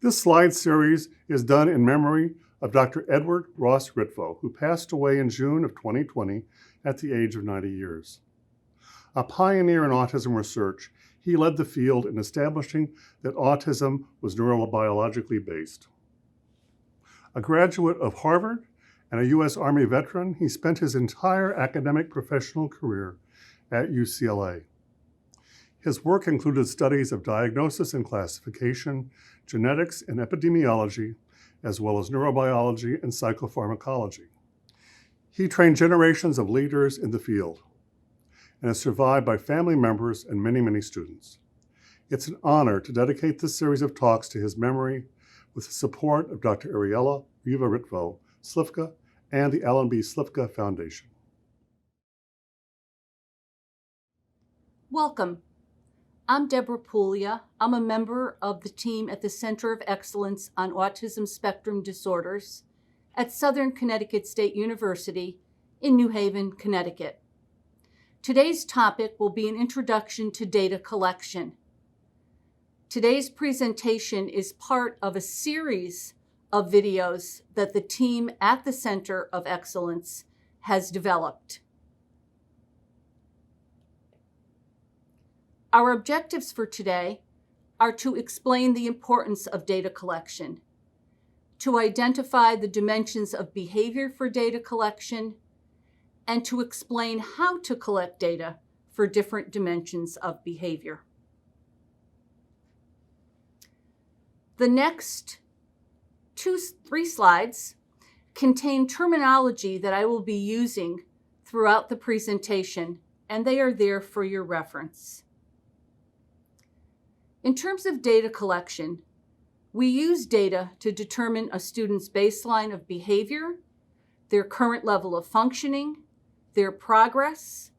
This slide series is done in memory of Dr. Edward Ross Ritvo, who passed away in June of 2020 at the age of 90 years. A pioneer in autism research, he led the field in establishing that autism was neurobiologically based. A graduate of Harvard and a U.S. Army veteran, he spent his entire academic professional career at UCLA. His work included studies of diagnosis and classification, genetics and epidemiology, as well as neurobiology and psychopharmacology. He trained generations of leaders in the field and is survived by family members and many, many students. It's an honor to dedicate this series of talks to his memory with the support of Dr. Ariella Riva Ritvo Slifka and the Alan B. Slifka Foundation. Welcome. I'm Deborah Puglia. I'm a member of the team at the Center of Excellence on Autism Spectrum Disorders at Southern Connecticut State University in New Haven, Connecticut. Today's topic will be an introduction to data collection. Today's presentation is part of a series of videos that the team at the Center of Excellence has developed. Our objectives for today are to explain the importance of data collection, to identify the dimensions of behavior for data collection, and to explain how to collect data for different dimensions of behavior. The next three slides contain terminology that I will be using throughout the presentation, and they are there for your reference. In terms of data collection, we use data to determine a student's baseline of behavior, their current level of functioning, their progress,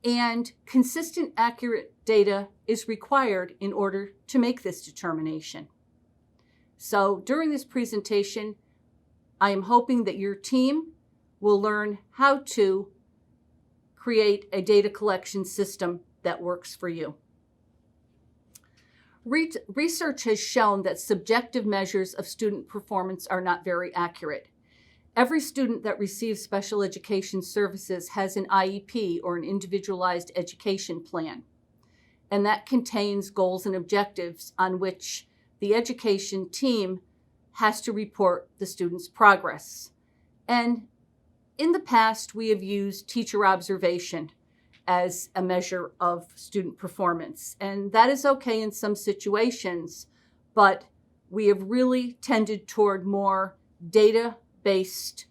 and consistent, accurate data is required in order to make this determination. So during this presentation, I am hoping that your team will learn how to create a data collection system that works for you. Research has shown that subjective measures of student performance are not very accurate. Every student that receives special education services has an IEP, or an individualized education plan, and that contains goals and objectives on which the education team has to report the student's progress. And in the past, we have used teacher observation as a measure of student performance, and that is okay in some situations, but we have really tended toward more data-based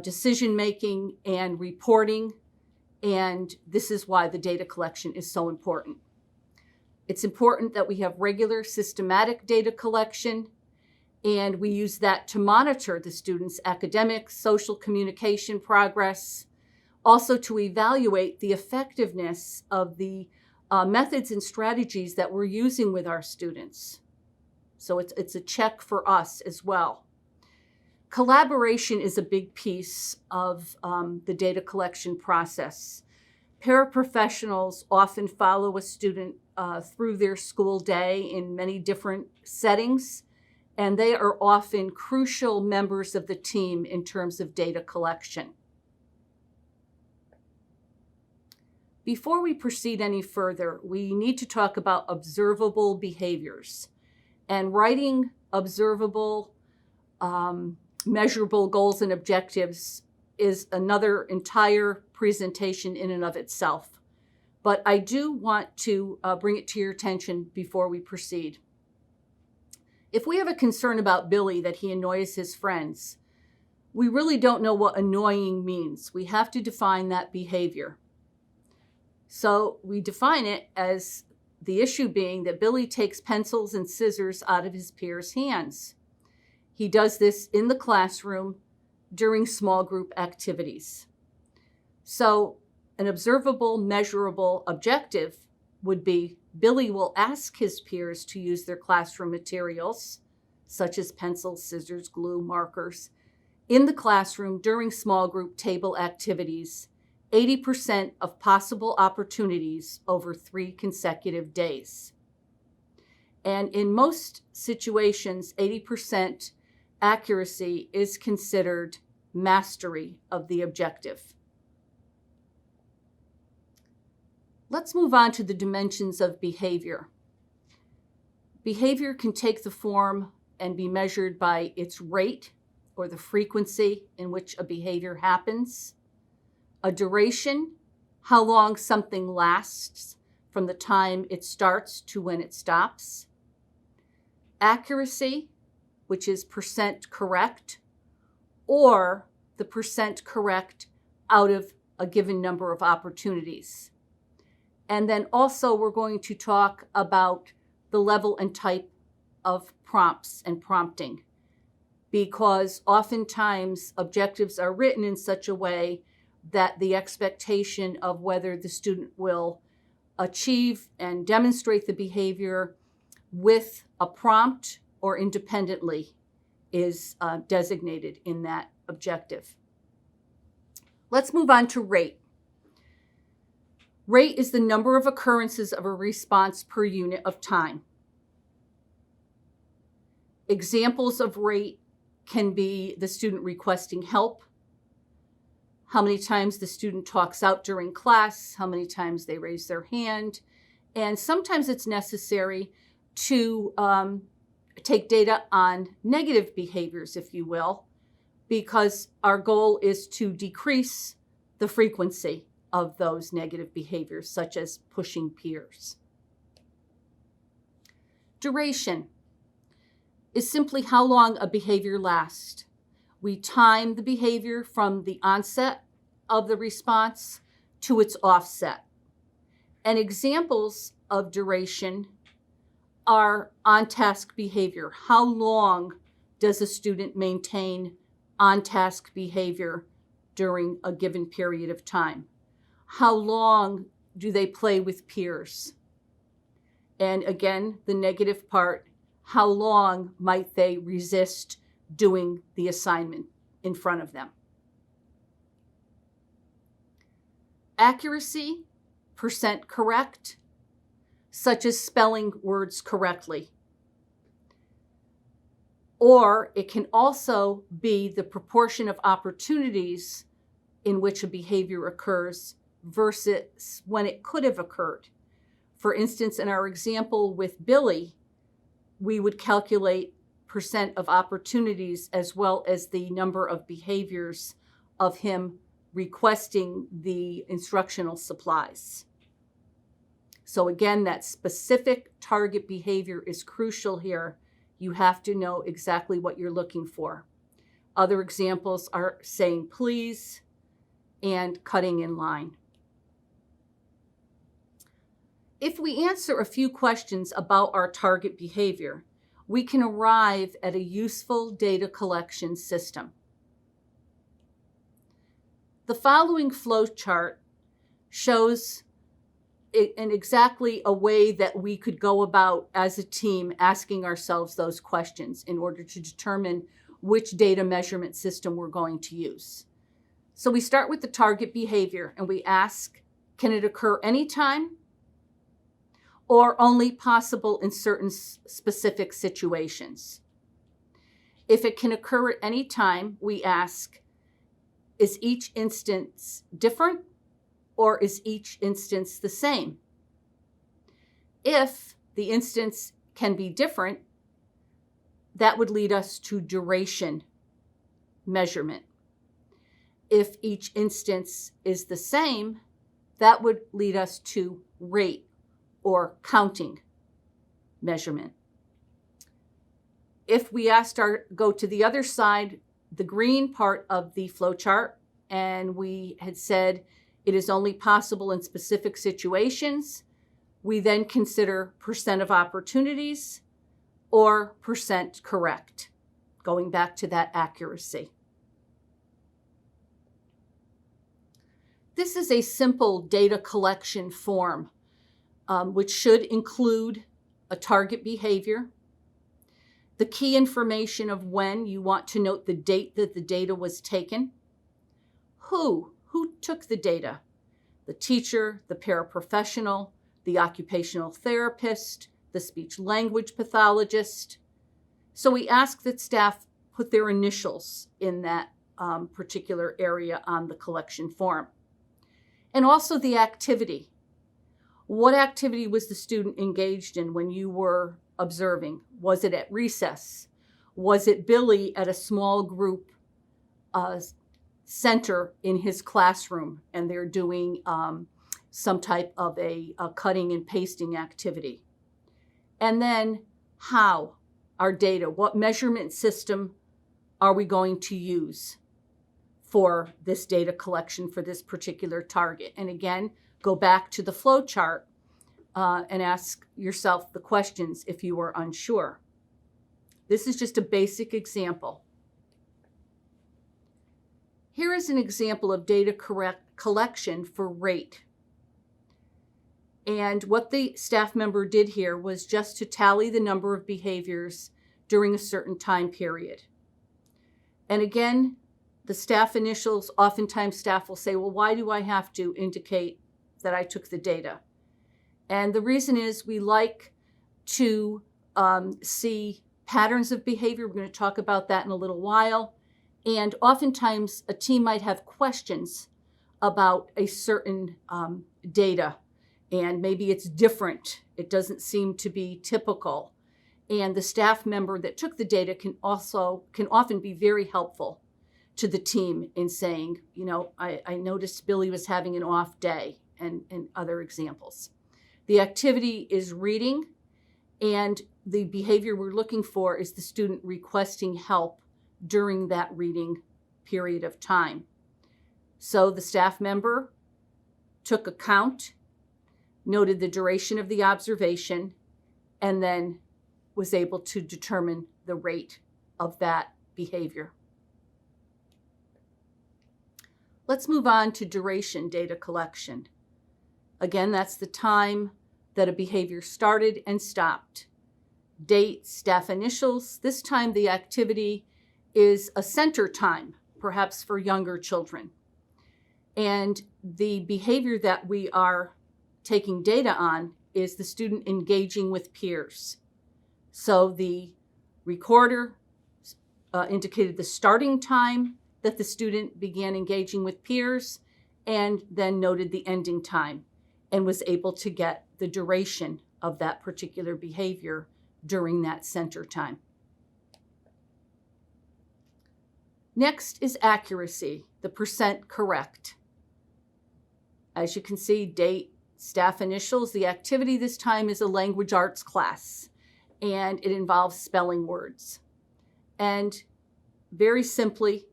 decision-making and reporting, and this is why the data collection is so important. It's important that we have regular systematic data collection, and we use that to monitor the student's academic, social communication progress, also to evaluate the effectiveness of the methods and strategies that we're using with our students. So it's a check for us as well. Collaboration is a big piece of the data collection process. Paraprofessionals often follow a student through their school day in many different settings, and they are often crucial members of the team in terms of data collection. Before we proceed any further, we need to talk about observable behaviors. And writing observable, measurable goals and objectives is another entire presentation in and of itself. But I do want to bring it to your attention before we proceed. If we have a concern about Billy that he annoys his friends, we really don't know what annoying means. We have to define that behavior. So we define it as the issue being that Billy takes pencils and scissors out of his peers' hands. He does this in the classroom during small group activities. So an observable, measurable objective would be Billy will ask his peers to use their classroom materials, such as pencils, scissors, glue, markers, in the classroom during small group table activities, 80% of possible opportunities over 3 consecutive days. And in most situations, 80% accuracy is considered mastery of the objective. Let's move on to the dimensions of behavior. Behavior can take the form and be measured by its rate or the frequency in which a behavior happens, a duration, how long something lasts from the time it starts to when it stops, accuracy, which is percent correct, or the percent correct out of a given number of opportunities. And then also we're going to talk about the level and type of prompts and prompting, because oftentimes objectives are written in such a way that the expectation of whether the student will achieve and demonstrate the behavior with a prompt or independently is designated in that objective. Let's move on to rate. Rate is the number of occurrences of a response per unit of time. Examples of rate can be the student requesting help, how many times the student talks out during class, how many times they raise their hand, and sometimes it's necessary to take data on negative behaviors, if you will, because our goal is to decrease the frequency of those negative behaviors, such as pushing peers. Duration is simply how long a behavior lasts. We time the behavior from the onset of the response to its offset. And examples of duration are on-task behavior. How long does a student maintain on-task behavior during a given period of time? How long do they play with peers? And again, the negative part, how long might they resist doing the assignment in front of them? Accuracy, percent correct, such as spelling words correctly. Or it can also be the proportion of opportunities in which a behavior occurs versus when it could have occurred. For instance, in our example with Billy, we would calculate percent of opportunities as well as the number of behaviors of him requesting the instructional supplies. So again, that specific target behavior is crucial here. You have to know exactly what you're looking for. Other examples are saying please and cutting in line. If we answer a few questions about our target behavior, we can arrive at a useful data collection system. The following flow chart shows in exactly a way that we could go about as a team asking ourselves those questions in order to determine which data measurement system we're going to use. So we start with the target behavior and we ask, can it occur anytime or only possible in certain specific situations? If it can occur at any time, we ask, is each instance different or is each instance the same? If the instance can be different, that would lead us to duration measurement. If each instance is the same, that would lead us to rate or counting measurement. If we go to the other side, the green part of the flowchart, and we had said it is only possible in specific situations, we then consider percent of opportunities or percent correct, going back to that accuracy. This is a simple data collection form, which should include a target behavior, the key information of when you want to note the date that the data was taken, who took the data, the teacher, the paraprofessional, the occupational therapist, the speech language pathologist. So we ask that staff put their initials in that particular area on the collection form. And also the activity. What activity was the student engaged in when you were observing? Was it at recess? Was it Billy at a small group center in his classroom and they're doing some type of a cutting and pasting activity? And then how? Our data. What measurement system are we going to use for this data collection for this particular target? And again, go back to the flow chart and ask yourself the questions if you were unsure. This is just a basic example. Here is an example of data collection for rate. And what the staff member did here was just to tally the number of behaviors during a certain time period. And again, the staff initials, oftentimes staff will say, well, why do I have to indicate that I took the data? And the reason is we like to see patterns of behavior. We're going to talk about that in a little while. And oftentimes a team might have questions about a certain data, and maybe it's different. It doesn't seem to be typical. And the staff member that took the data can often be very helpful to the team in saying, you know, I noticed Billy was having an off day, and other examples. The activity is reading, and the behavior we're looking for is the student requesting help during that reading period of time. So the staff member took a count, noted the duration of the observation, and then was able to determine the rate of that behavior. Let's move on to duration data collection. Again, that's the time that a behavior started and stopped. Date, staff initials. This time the activity is a center time, perhaps for younger children. And the behavior that we are taking data on is the student engaging with peers. So the recorder indicated the starting time that the student began engaging with peers, and then noted the ending time, and was able to get the duration of that particular behavior during that center time. Next is accuracy, the percent correct. As you can see, date, staff initials. The activity this time is a language arts class, and it involves spelling words. And very simply,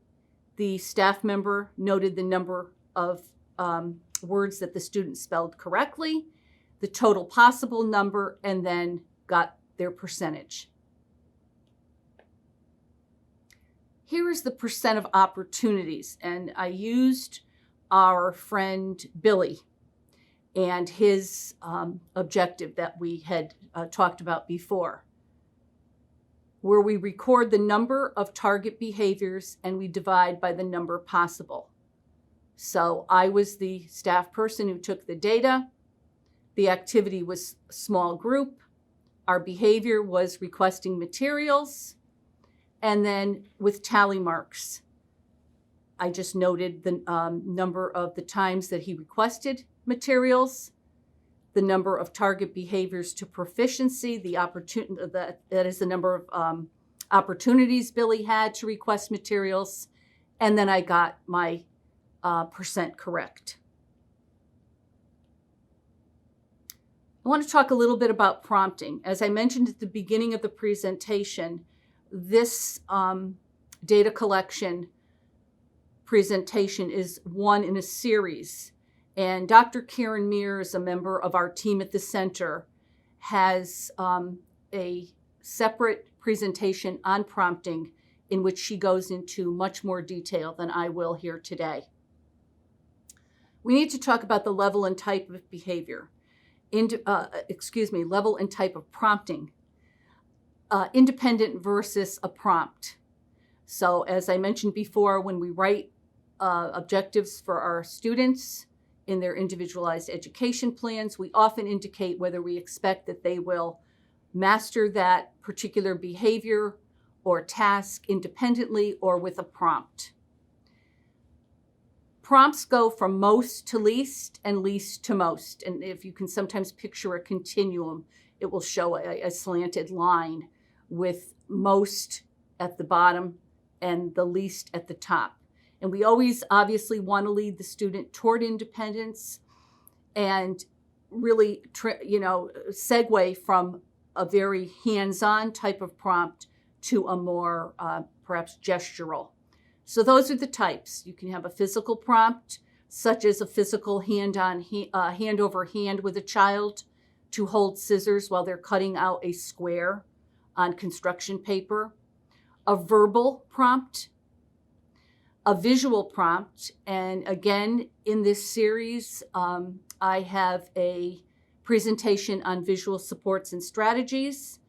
the staff member noted the number of words that the student spelled correctly, the total possible number, and then got their percentage. Here is the percent of opportunities, and I used our friend Billy and his objective that we had talked about before, where we record the number of target behaviors and we divide by the number possible. So I was the staff person who took the data. The activity was a small group. Our behavior was requesting materials. And then with tally marks, I just noted the number of the times that he requested materials, the number of target behaviors to proficiency, that is the number of opportunities Billy had to request materials, and then I got my percent correct. I want to talk a little bit about prompting. As I mentioned at the beginning of the presentation, this data collection presentation is one in a series. And Dr. Karen Mears, a member of our team at the center, has a separate presentation on prompting in which she goes into much more detail than I will here today. We need to talk about the level and type of behavior. Level and type of prompting. Independent versus a prompt. So as I mentioned before, when we write objectives for our students in their individualized education plans, we often indicate whether we expect that they will master that particular behavior or task independently or with a prompt. Prompts go from most to least and least to most. And if you can sometimes picture a continuum, it will show a slanted line with most at the bottom and the least at the top. And we always obviously want to lead the student toward independence and really, segue from a very hands-on type of prompt to a more perhaps gestural. So those are the types. You can have a physical prompt, such as a physical hand over hand with a child to hold scissors while they're cutting out a square on construction paper. A verbal prompt, a visual prompt, and again, in this series, I have a presentation on visual supports and strategies,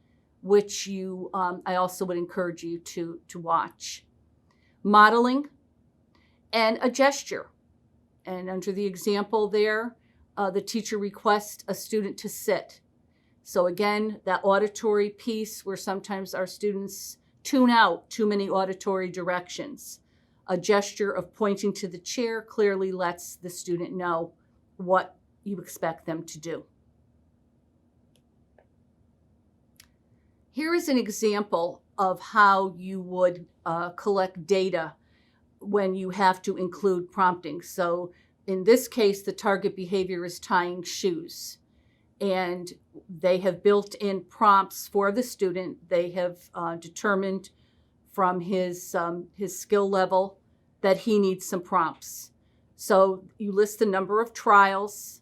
which I also would encourage you to watch. Modeling, and a gesture. And under the example there, the teacher requests a student to sit. So again, that auditory piece where sometimes our students tune out too many auditory directions. A gesture of pointing to the chair clearly lets the student know what you expect them to do. Here is an example of how you would collect data when you have to include prompting. So in this case, the target behavior is tying shoes. And they have built in prompts for the student. They have determined from his skill level that he needs some prompts. So you list the number of trials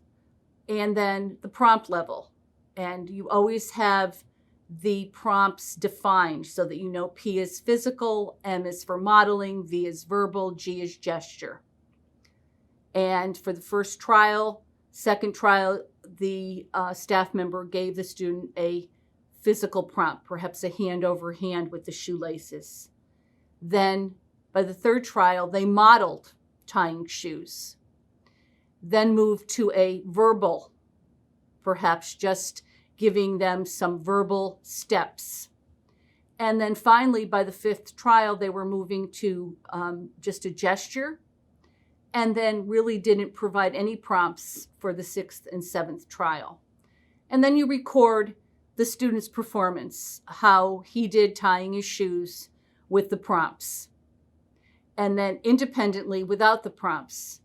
and then the prompt level. And you always have the prompts defined so that you know P is physical, M is for modeling, V is verbal, G is gesture. And for the first trial, second trial, the staff member gave the student a physical prompt, perhaps a hand over hand with the shoelaces. Then by the third trial, they modeled tying shoes. Then moved to a verbal, perhaps just giving them some verbal steps. And then finally, by the fifth trial, they were moving to just a gesture, and then really didn't provide any prompts for the sixth and seventh trial. And then you record the student's performance, how he did tying his shoes with the prompts, and then independently without the prompts.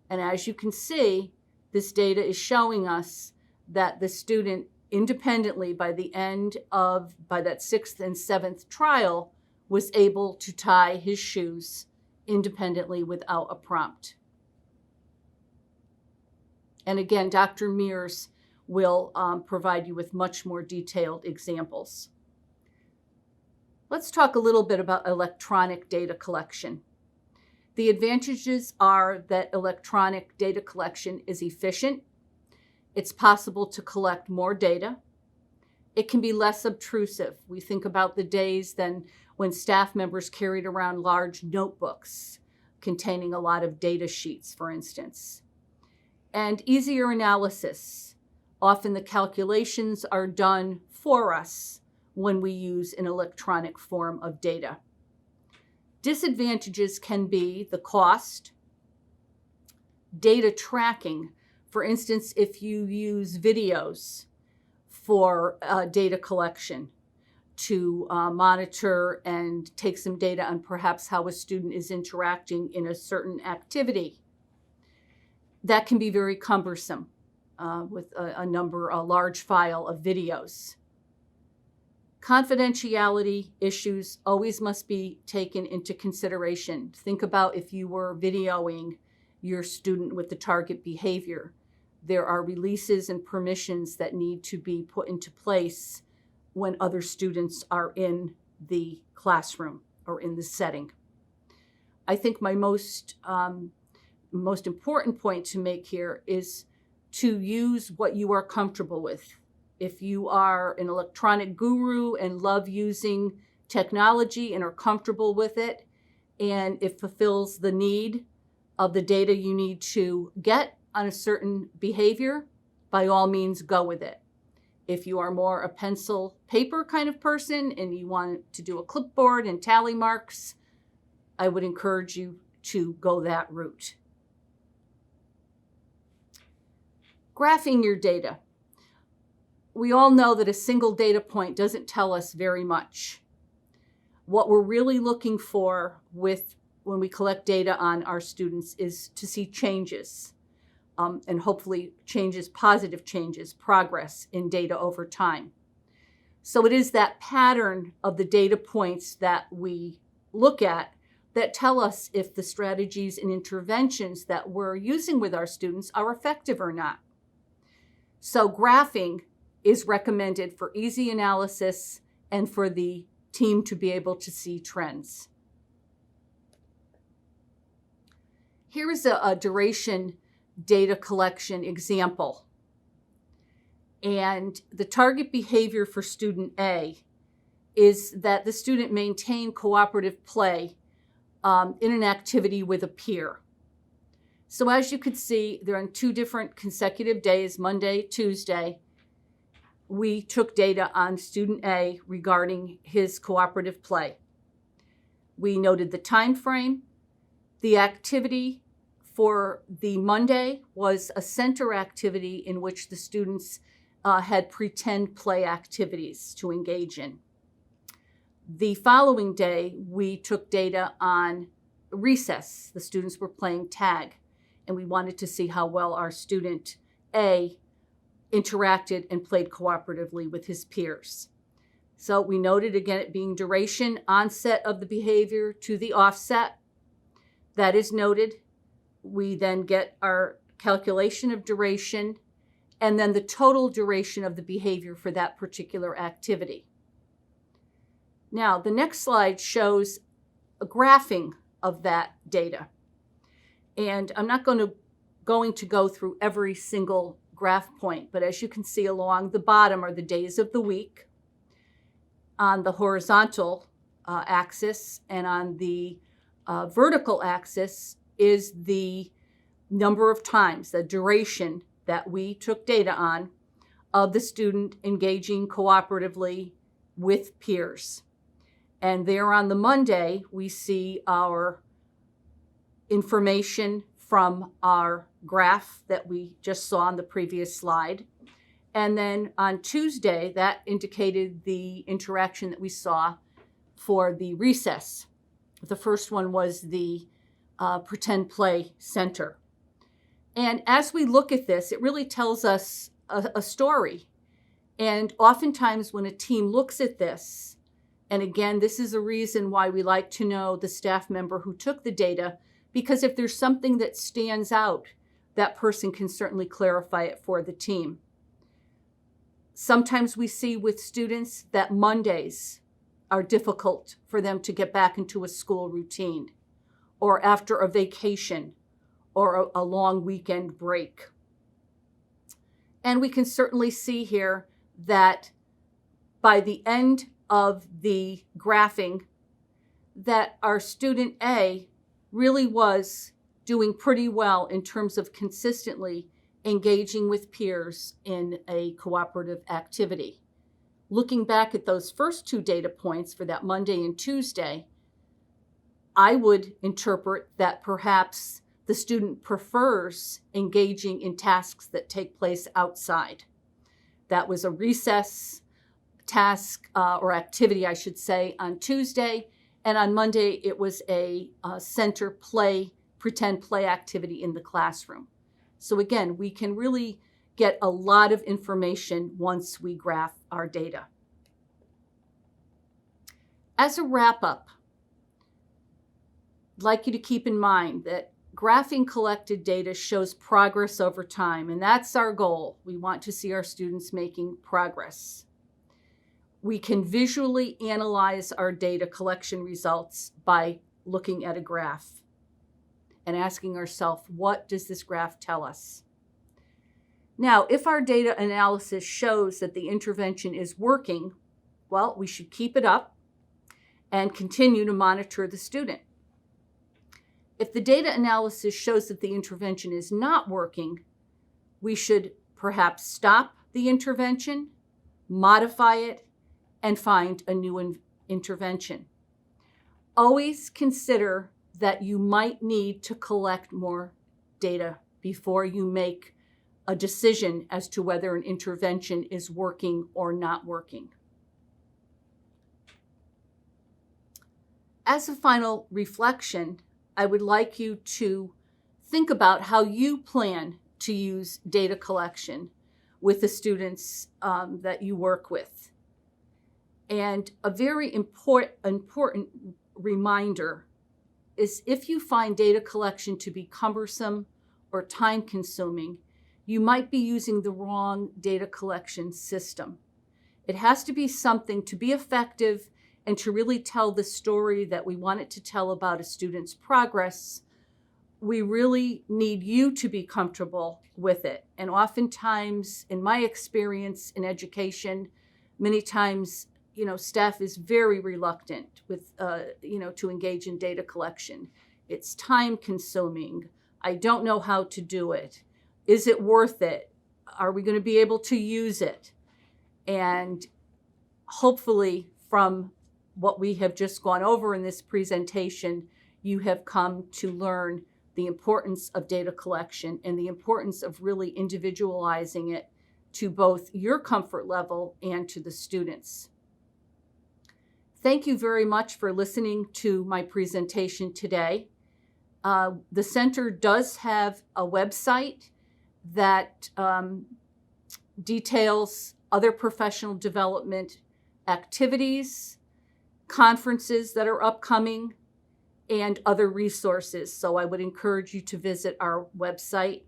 And as you can see, this data is showing us that the student independently by that sixth and seventh trial was able to tie his shoes independently without a prompt. And again, Dr. Mears will provide you with much more detailed examples. Let's talk a little bit about electronic data collection. The advantages are that electronic data collection is efficient. It's possible to collect more data. It can be less obtrusive. We think about the days then when staff members carried around large notebooks containing a lot of data sheets, for instance. And easier analysis. Often the calculations are done for us when we use an electronic form of data. Disadvantages can be the cost, data tracking. For instance, if you use videos for data collection to monitor and take some data on perhaps how a student is interacting in a certain activity, that can be very cumbersome with a large file of videos. Confidentiality issues always must be taken into consideration. Think about if you were videoing your student with the target behavior. There are releases and permissions that need to be put into place when other students are in the classroom or in the setting. I think my most important point to make here is to use what you are comfortable with. If you are an electronic guru and love using technology and are comfortable with it, and it fulfills the need of the data you need to get on a certain behavior, by all means, go with it. If you are more a pencil paper kind of person and you want to do a clipboard and tally marks, I would encourage you to go that route. Graphing your data. We all know that a single data point doesn't tell us very much. What we're really looking for when we collect data on our students is to see changes, and hopefully changes, positive changes, progress in data over time. So it is that pattern of the data points that we look at that tell us if the strategies and interventions that we're using with our students are effective or not. So graphing is recommended for easy analysis and for the team to be able to see trends. Here is a duration data collection example. And the target behavior for student A is that the student maintain cooperative play in an activity with a peer. So as you could see, they're on 2 different consecutive days, Monday, Tuesday. We took data on student A regarding his cooperative play. We noted the time frame. The activity for the Monday was a center activity in which the students had pretend play activities to engage in. The following day, we took data on recess. The students were playing tag, and we wanted to see how well our student A interacted and played cooperatively with his peers. So we noted again it being duration, onset of the behavior to the offset. That is noted. We then get our calculation of duration and then the total duration of the behavior for that particular activity. Now, the next slide shows a graphing of that data. And I'm not going to go through every single graph point, but as you can see along the bottom are the days of the week. On the horizontal axis and on the vertical axis is the number of times, the duration that we took data on of the student engaging cooperatively with peers. And there on the Monday, we see our information from our graph that we just saw on the previous slide. And then on Tuesday, that indicated the interaction that we saw for the recess. The first one was the pretend play center. And as we look at this, it really tells us a story. And oftentimes when a team looks at this, and again, this is a reason why we like to know the staff member who took the data, because if there's something that stands out, that person can certainly clarify it for the team. Sometimes we see with students that Mondays are difficult for them to get back into a school routine, or after a vacation, or a long weekend break. And we can certainly see here that by the end of the graphing, that our student A really was doing pretty well in terms of consistently engaging with peers in a cooperative activity. Looking back at those first 2 data points for that Monday and Tuesday, I would interpret that perhaps the student prefers engaging in tasks that take place outside. That was a recess task or activity, I should say, on Tuesday. And on Monday, it was a center play, pretend play activity in the classroom. So again, we can really get a lot of information once we graph our data. As a wrap-up, I'd like you to keep in mind that graphing collected data shows progress over time, and that's our goal. We want to see our students making progress. We can visually analyze our data collection results by looking at a graph and asking ourselves, what does this graph tell us? Now, if our data analysis shows that the intervention is working, well, we should keep it up and continue to monitor the student. If the data analysis shows that the intervention is not working, we should perhaps stop the intervention modify it, and find a new intervention. Always consider that you might need to collect more data before you make a decision as to whether an intervention is working or not working. As a final reflection, I would like you to think about how you plan to use data collection with the students that you work with. And a very important reminder is if you find data collection to be cumbersome or time-consuming, you might be using the wrong data collection system. It has to be something to be effective and to really tell the story that we want it to tell about a student's progress. We really need you to be comfortable with it. And oftentimes, in my experience in education, many times, staff is very reluctant with, to engage in data collection. It's time consuming. I don't know how to do it. Is it worth it? Are we going to be able to use it? And hopefully from what we have just gone over in this presentation, you have come to learn the importance of data collection and the importance of really individualizing it to both your comfort level and to the students. Thank you very much for listening to my presentation today. The center does have a website that details other professional development activities, conferences that are upcoming, and other resources. So I would encourage you to visit our website.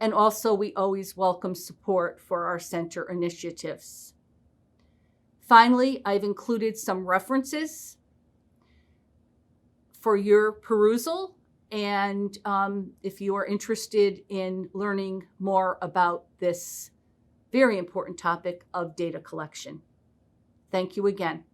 And also, we always welcome support for our center initiatives. Finally, I've included some references for your perusal. And if you are interested in learning more about this very important topic of data collection. Thank you again.